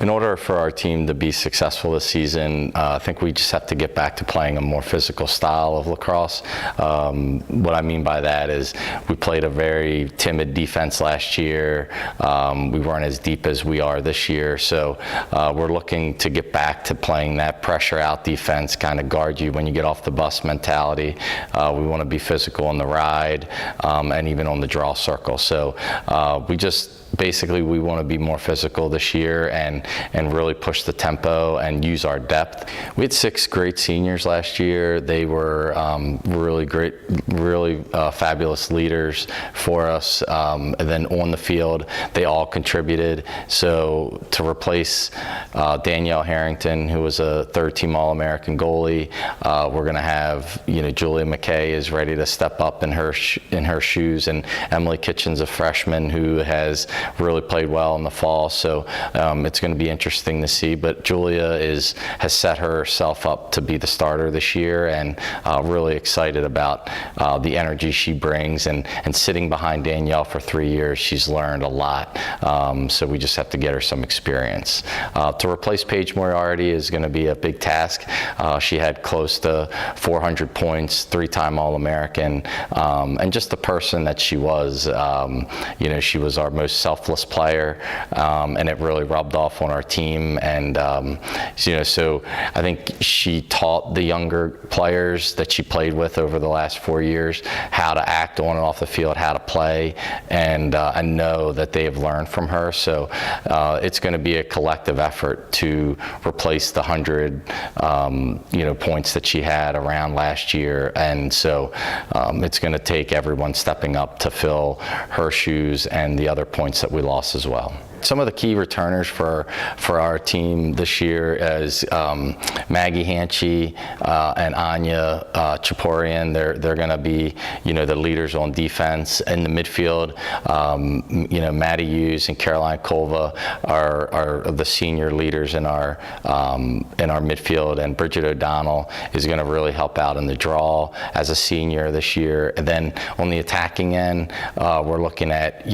In order for our team to be successful this season, I think we just have to get back to playing a more physical style of lacrosse. What I mean by that is we played a very timid defense last year. We weren't as deep as we are this year, so we're looking to get back to playing that pressure out defense, kind of guard you when you get off the bus mentality. We want to be physical on the ride and even on the draw circle. So we want to be more physical this year and really push the tempo and use our depth. We had 6 great seniors last year. They were really great, really fabulous leaders for us. And then on the field, they all contributed. So to replace Danielle Harrington, who was a 3rd-team All-American goalie, we're going to have, Julia McKay is ready to step up in her shoes, and Emily Kitchen's a freshman who has really played well in the fall, so it's going to be interesting to see. But Julia has set herself up to be the starter this year, and really excited about the energy she brings. And sitting behind Danielle for 3 years, she's learned a lot. So we just have to get her some experience. To replace Paige Moriarty is going to be a big task. She had close to 400 points, 3-time All-American, and just the person that she was. She was our most selfless player, and it really rubbed off on our team. And so I think she taught the younger players that she played with over the last 4 years how to act on and off the field, how to play, and know that they have learned from her. So it's going to be a collective effort to replace the 100 points that she had around last year. And so it's going to take everyone stepping up to fill her shoes and the other points that we lost as well. Some of the key returners for our team this year is Maggie Hanchy and Anya Chaporian. They're going to be the leaders on defense. In the midfield, Maddie Hughes and Caroline Kolva are the senior leaders in our midfield, and Bridget O'Donnell is going to really help out in the draw as a senior this year. And then on the attacking end, we're looking at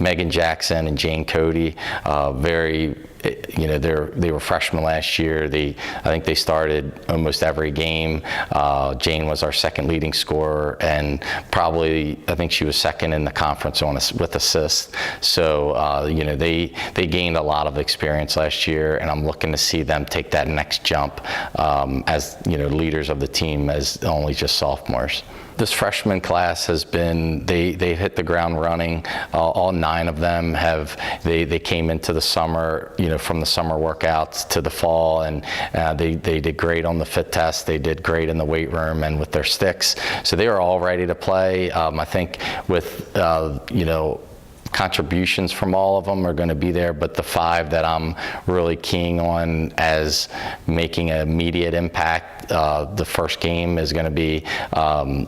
Megan Jackson and Jane Cody, they were freshmen last year. I think they started almost every game. Jane was our 2nd leading scorer, and I think she was 2nd in the conference with assists. So they gained a lot of experience last year, and I'm looking to see them take that next jump as leaders of the team as only just sophomores. This freshman class has been, they hit the ground running. All 9 of them they came into the summer, from the summer workouts to the fall, and they did great on the fit test. They did great in the weight room and with their sticks. So they are all ready to play. I think with, contributions from all of them are going to be there, but the 5 that I'm really keying on as making an immediate impact, the first game is going to be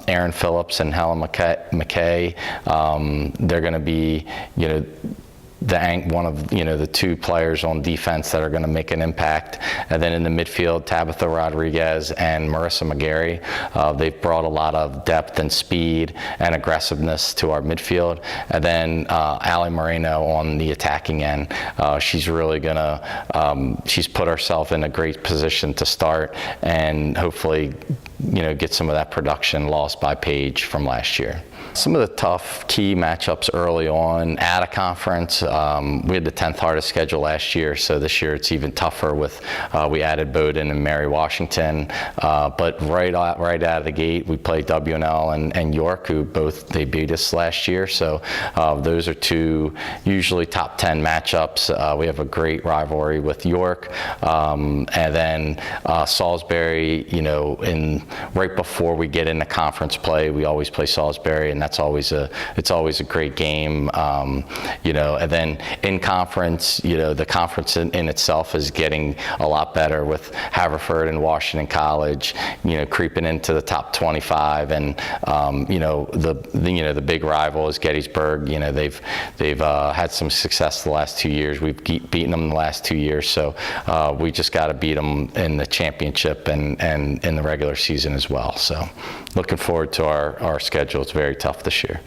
Erin Phillips and Helen McKay. They're going to be, one of the 2 players on defense that are going to make an impact. And then in the midfield, Tabitha Rodriguez and Marissa McGarry. They've brought a lot of depth and speed and aggressiveness to our midfield. And then Allie Moreno on the attacking end. She's really going to, she's put herself in a great position to start and hopefully get some of that production lost by Paige from last year. Some of the tough key matchups early on at a conference. We had the 10th hardest schedule last year, so this year it's even tougher with, we added Bowdoin and Mary Washington. But right out of the gate, we played WNL and York, who they beat us last year. So those are 2 usually top 10 matchups. We have a great rivalry with York. And then Salisbury, right before we get into conference play, we always play Salisbury, and it's always a great game, and then in conference, the conference in itself is getting a lot better with Haverford and Washington College, creeping into the top 25, and the big rival is Gettysburg. They've had some success the last 2 years. We've beaten them the last 2 years, so we just got to beat them in the championship and in the regular season as well. So looking forward to our schedule. It's very tough this year.